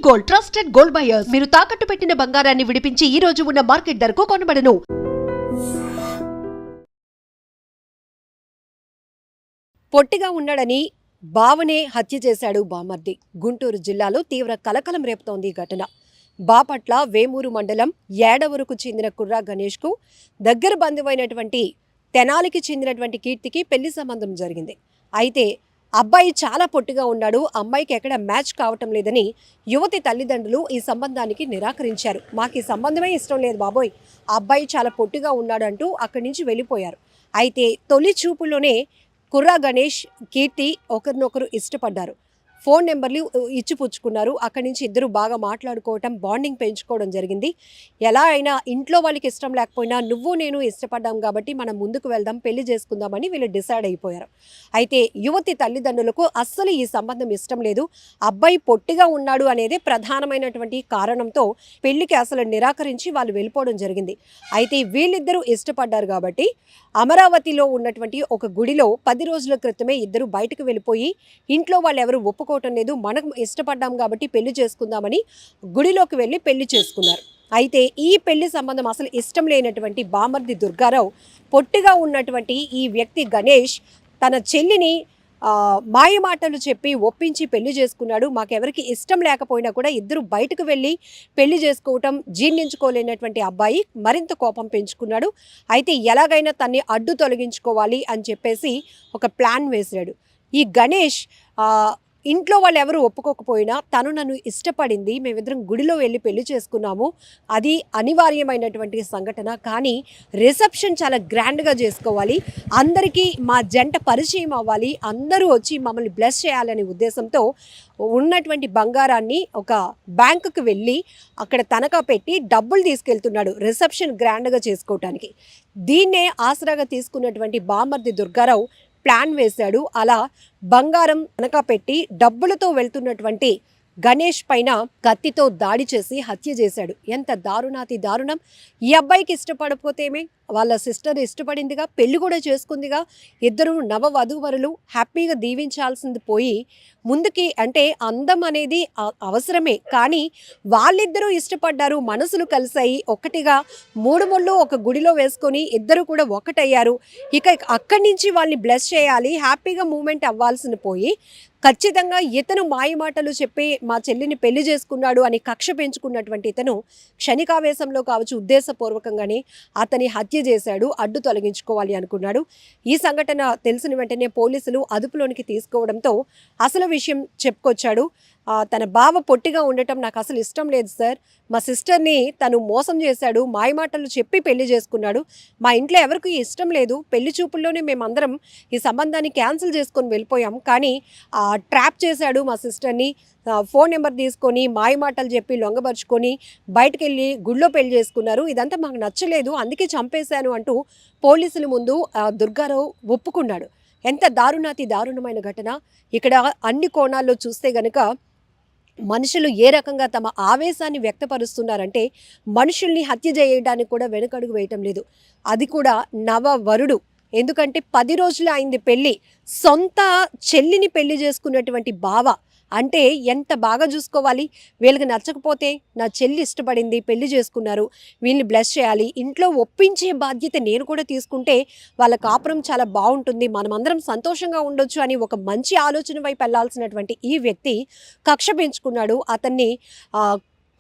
Gold trusted gold buyers మీరు తాకట్టు పెట్టిన బంగారాన్ని విడిపించి ఈ రోజు ఉన్న మార్కెట్ ధరకు కొనబడను. పొట్టిగా ఉన్నాడని బావనే హత్య చేశాడు బామర్ది. గుంటూరు జిల్లాలో తీవ్ర కలకలం రేపుతోంది ఈ ఘటన. బాపట్ల వేమూరు మండలం ఏడవరకు చెందిన కుర్రా గణేష్కు దగ్గర బంధువైనటువంటి తెనాలికి చెందినటువంటి కీర్తికి పెళ్లి సంబంధం జరిగింది. అయితే అబ్బాయి చాలా పొట్టిగా ఉన్నాడు, అమ్మాయికి ఎక్కడ మ్యాచ్ కావటం లేదని యువతి తల్లిదండ్రులు ఈ సంబంధానికి నిరాకరించారు. మాకు ఈ సంబంధమే ఇష్టం లేదు బాబోయ్, ఆ అబ్బాయి చాలా పొట్టిగా ఉన్నాడు అంటూ అక్కడి నుంచి వెళ్ళిపోయారు. అయితే తొలి చూపులోనే కుర్రా గణేష్, కీర్తి ఒకరినొకరు ఇష్టపడ్డారు. ఫోన్ నెంబర్లు ఇచ్చిపుచ్చుకున్నారు. అక్కడి నుంచి ఇద్దరు బాగా మాట్లాడుకోవటం, బాండింగ్ పెంచుకోవడం జరిగింది. ఎలా అయినా ఇంట్లో వాళ్ళకి ఇష్టం లేకపోయినా నువ్వు నేను ఇష్టపడ్డాం కాబట్టి మనం ముందుకు వెళ్దాం, పెళ్లి చేసుకుందామని వీళ్ళు డిసైడ్ అయిపోయారు. అయితే యువతి తల్లిదండ్రులకు అస్సలు ఈ సంబంధం ఇష్టం లేదు, అబ్బాయి పొట్టిగా ఉన్నాడు అనేది ప్రధానమైనటువంటి కారణంతో పెళ్లికి అసలు నిరాకరించి వాళ్ళు వెళ్ళిపోవడం జరిగింది. అయితే వీళ్ళిద్దరూ ఇష్టపడ్డారు కాబట్టి అమరావతిలో ఉన్నటువంటి ఒక గుడిలో 10 రోజుల క్రితమే ఇద్దరు బయటకు వెళ్ళిపోయి ఇంట్లో వాళ్ళు ఎవరు ఒప్పుకోవటం లేదు, మనం ఇష్టపడ్డాం కాబట్టి పెళ్లి చేసుకుందామని గుడిలోకి వెళ్ళి పెళ్లి చేసుకున్నారు. అయితే ఈ పెళ్లి సంబంధం అసలు ఇష్టం లేనటువంటి బామర్ది దుర్గారావు, పొట్టిగా ఉన్నటువంటి ఈ వ్యక్తి గణేష్ తన చెల్లిని మాయమాటలు చెప్పి ఒప్పించి పెళ్లి చేసుకున్నాడు. మాకెవరికి ఇష్టం లేకపోయినా కూడా ఇద్దరు బయటకు వెళ్ళి పెళ్లి చేసుకోవటం జీర్ణించుకోలేనటువంటి అబ్బాయి మరింత కోపం పెంచుకున్నాడు. అయితే ఎలాగైనా తన్ని అడ్డు తొలగించుకోవాలి అని చెప్పేసి ఒక ప్లాన్ వేశాడు. ఈ గణేష్ ఇంట్లో వాళ్ళు ఎవరు ఒప్పుకోకపోయినా తను నన్ను ఇష్టపడింది, మేమిద్దరం గుడిలో వెళ్ళి పెళ్లి చేసుకున్నాము, అది అనివార్యమైనటువంటి సంఘటన, కానీ రిసెప్షన్ చాలా గ్రాండ్గా చేసుకోవాలి, అందరికీ మా జంట పరిచయం అవ్వాలి, అందరూ వచ్చి మమ్మల్ని బ్లెస్ చేయాలనే ఉద్దేశంతో ఉన్నటువంటి బంగారాన్ని ఒక బ్యాంకుకు వెళ్ళి అక్కడ తనఖా పెట్టి డబ్బులు తీసుకెళ్తున్నాడు రిసెప్షన్ గ్రాండ్గా చేసుకోవటానికి. దీన్నే ఆసరాగా తీసుకున్నటువంటి బామర్ది దుర్గారావు ప్లాన్ వేశాడు. అలా బంగారం తనఖా పెట్టి డబ్బులతో వెళ్తున్నటువంటి గణేష్ పైన కత్తితో దాడి చేసి హత్య చేశాడు. ఎంత దారుణాతి దారుణం! ఈ అబ్బాయికి ఇష్టపడకపోతేమే, వాళ్ళ సిస్టర్ ఇష్టపడిందిగా, పెళ్లి కూడా చేసుకుందిగా, ఇద్దరు నవవధూవరులు హ్యాపీగా దీవించాల్సింది పోయి ముందుకి, అంటే అందం అనేది అవసరమే, కానీ వాళ్ళిద్దరూ ఇష్టపడ్డారు, మనసులు కలిసాయి, ఒకటిగా 3 ముళ్ళు ఒక గుడిలో వేసుకొని ఇద్దరు కూడా ఒకటయ్యారు. ఇక అక్కడి నుంచి వాళ్ళని బ్లెస్ చేయాలి, హ్యాపీగా మూమెంట్ అవ్వాల్సింది పోయి ఖచ్చితంగా ఇతను మాయమాటలు చెప్పి మా చెల్లిని పెళ్లి చేసుకున్నాడు అని కక్ష పెంచుకున్నటువంటి ఇతను క్షణికావేశంలో కావచ్చు ఉద్దేశపూర్వకంగానే అతని హత్య చేశాడు, అడ్డు తొలగించుకోవాలి అనుకున్నాడు. ఈ సంఘటన తెలిసిన వెంటనే పోలీసులు అదుపులోనికి తీసుకోవడంతో అసలు విషయం చెప్పుకొచ్చాడు. తన బావ పొట్టిగా ఉండటం నాకు అసలు ఇష్టం లేదు సార్, మా సిస్టర్ని తను మోసం చేశాడు, మాయమాటలు చెప్పి పెళ్లి చేసుకున్నాడు, మా ఇంట్లో ఎవరికి ఇష్టం లేదు, పెళ్లి చూపుల్లోనే మేమందరం ఈ సంబంధాన్ని క్యాన్సిల్ చేసుకొని వెళ్ళిపోయాం, కానీ ట్రాప్ చేశాడు మా సిస్టర్ని, ఫోన్ నెంబర్ తీసుకొని మాయమాటలు చెప్పి లొంగపరుచుకొని బయటకు వెళ్ళి గుళ్ళో పెళ్లి చేసుకున్నారు, ఇదంతా మాకు నచ్చలేదు అందుకే చంపేశాను అంటూ పోలీసుల ముందు దుర్గారావు ఒప్పుకున్నాడు. ఎంత దారుణాతి దారుణమైన ఘటన! ఇక్కడ అన్ని కోణాల్లో చూస్తే గనుక మనుషులు ఏ రకంగా తమ ఆవేశాన్ని వ్యక్తపరుస్తున్నారంటే మనుషుల్ని హత్య చేయడానికి కూడా వెనుకడుగు వేయటం లేదు. అది కూడా నవవరుడు, ఎందుకంటే 10 రోజులు అయింది పెళ్ళి, సొంత చెల్లిని పెళ్లి చేసుకున్నటువంటి బావ అంటే ఎంత బాగా చూసుకోవాలి. వీళ్ళకి నచ్చకపోతే నా చెల్లి ఇష్టపడింది, పెళ్లి చేసుకున్నారు, వీళ్ళని బ్లెస్ చేయాలి, ఇంట్లో ఒప్పించే బాధ్యత నేను కూడా తీసుకుంటే వాళ్ళ కాపురం చాలా బాగుంటుంది, మనమందరం సంతోషంగా ఉండొచ్చు అని ఒక మంచి ఆలోచన వైపు వెళ్ళాల్సినటువంటి ఈ వ్యక్తి కక్ష పెంచుకున్నాడు. అతన్ని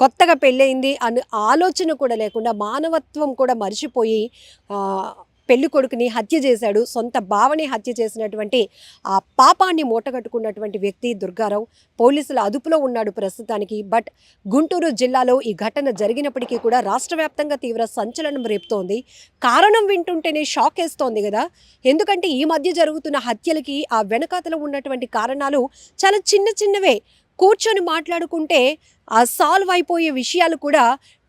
కొత్తగా పెళ్ళయింది అనే ఆలోచన కూడా లేకుండా మానవత్వం కూడా మర్చిపోయి పెళ్లి కొడుకుని హత్య చేశాడు. సొంత బావని హత్య చేసినటువంటి ఆ పాపాన్ని మూటగట్టుకున్నటువంటి వ్యక్తి దుర్గారావు పోలీసుల అదుపులో ఉన్నాడు ప్రస్తుతానికి. బట్ గుంటూరు జిల్లాలో ఈ ఘటన జరిగినప్పటికీ కూడా రాష్ట్ర వ్యాప్తంగా తీవ్ర సంచలనం రేపుతోంది. కారణం వింటుంటేనే షాక్ వేస్తోంది కదా, ఎందుకంటే ఈ మధ్య జరుగుతున్న హత్యలకి ఆ వెనకాతలో ఉన్నటువంటి కారణాలు చాలా చిన్న చిన్నవే, కూర్చొని మాట్లాడుకుంటే సాల్వ్ అయిపోయే విషయాలు కూడా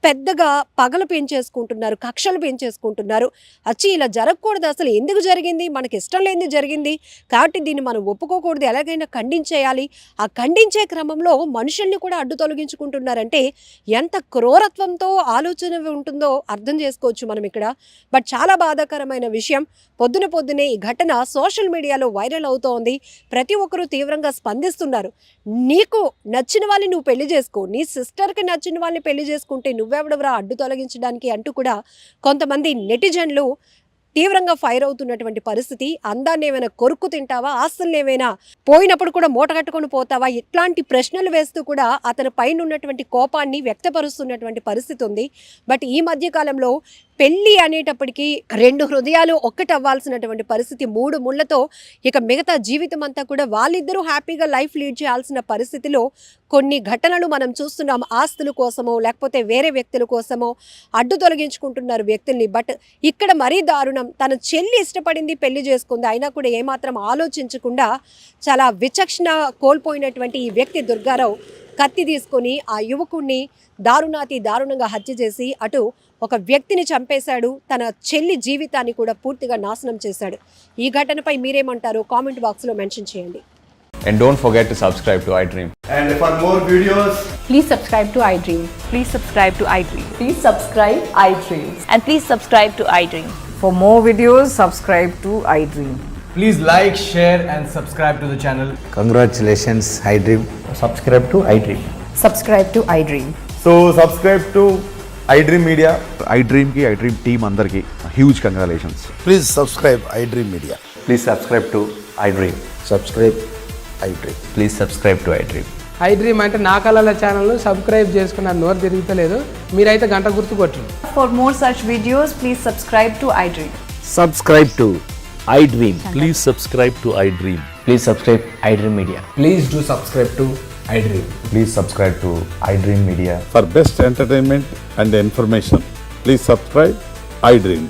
పెద్దగా పగలు పెంచేసుకుంటున్నారు, కక్షలు పెంచేసుకుంటున్నారు. అచ్చి ఇలా జరగకూడదు, అసలు ఎందుకు జరిగింది, మనకి ఇష్టం లేనిది జరిగింది కాబట్టి దీన్ని మనం ఒప్పుకోకూడదు, ఎలాగైనా ఖండించేయాలి. ఆ ఖండించే క్రమంలో మనుషుల్ని కూడా అడ్డు తొలగించుకుంటున్నారంటే ఎంత క్రూరత్వంతో ఆలోచన ఉంటుందో అర్థం చేసుకోవచ్చు మనం ఇక్కడ. బట్ చాలా బాధాకరమైన విషయం, పొద్దునే ఈ ఘటన సోషల్ మీడియాలో వైరల్ అవుతోంది. ప్రతి ఒక్కరూ తీవ్రంగా స్పందిస్తున్నారు. నీకు నచ్చిన వాళ్ళని నువ్వు పెళ్లి చేసుకో, నీ సిస్టర్కి నచ్చిన వాళ్ళని పెళ్లి చేసుకుంటే నువ్వెవడవరా అడ్డు తొలగించడానికి అంటూ కూడా కొంతమంది నెటిజన్లు తీవ్రంగా ఫైర్ అవుతున్నటువంటి పరిస్థితి. అందాన్ని ఏమైనా కొరుక్కు తింటావా, ఆస్తుల్ని ఏమైనా పోయినప్పుడు కూడా మూట కట్టుకొని పోతావా, ఇట్లాంటి ప్రశ్నలు వేస్తూ కూడా అతని పైన ఉన్నటువంటి కోపాన్ని వ్యక్తపరుస్తున్నటువంటి పరిస్థితి ఉంది. బట్ ఈ మధ్య కాలంలో పెళ్ళి అనేటప్పటికీ 2 హృదయాలు ఒక్కటవ్వాల్సినటువంటి పరిస్థితి, 3 ముళ్ళతో ఇక మిగతా జీవితం అంతా కూడా వాళ్ళిద్దరూ హ్యాపీగా లైఫ్ లీడ్ చేయాల్సిన పరిస్థితిలో కొన్ని ఘటనలు మనం చూస్తున్నాం. ఆస్తుల కోసమో లేకపోతే వేరే వ్యక్తుల కోసమో అడ్డు తొలగించుకుంటున్నారు వ్యక్తుల్ని. బట్ ఇక్కడ మరీ దారుణం, తన చెల్లి ఇష్టపడింది, పెళ్లి చేసుకుంది, అయినా కూడా ఏమాత్రం ఆలోచించకుండా చాలా విచక్షణ కోల్పోయినటువంటి ఈ వ్యక్తి దుర్గారావు కత్తి తీసుకొని ఆ యువకుడిని దారుణంగా హత్య చేసి అటు ఒక వ్యక్తిని చంపేశాడు, తన చెల్లి జీవితాన్ని కూడా పూర్తిగా నాశనం చేశాడు. ఈ ఘటనపై మీరేమంటారో కామెంట్ బాక్స్లో మెన్షన్ చేయండి. And don't forget to subscribe to iDream. And for more videos, Please subscribe to iDream. Please subscribe to iDream. Please subscribe iDream. And please subscribe to iDream. For more videos, subscribe to iDream. please like, share and subscribe to the channel. Congratulations, iDream. Subscribe to iDream. Subscribe to iDream. So subscribe to iDream Media. iDream की iDream team अंदर की huge congratulations. Please subscribe iDream Media. Please subscribe to iDream. Subscribe iDream. Please subscribe to iDream. iDream అంటే నా కళల ఛానల్ను subscribe చేసుకున్నారు, నోరు తిరుగుతలేదు, మీరైతే గంట గుర్తు కొట్టండి. For more such videos, please subscribe to iDream. Subscribe to iDream. Please subscribe to iDream. Please subscribe iDream Media. Please do subscribe to iDream. Please subscribe to iDream Media. For best entertainment and information, please subscribe iDream.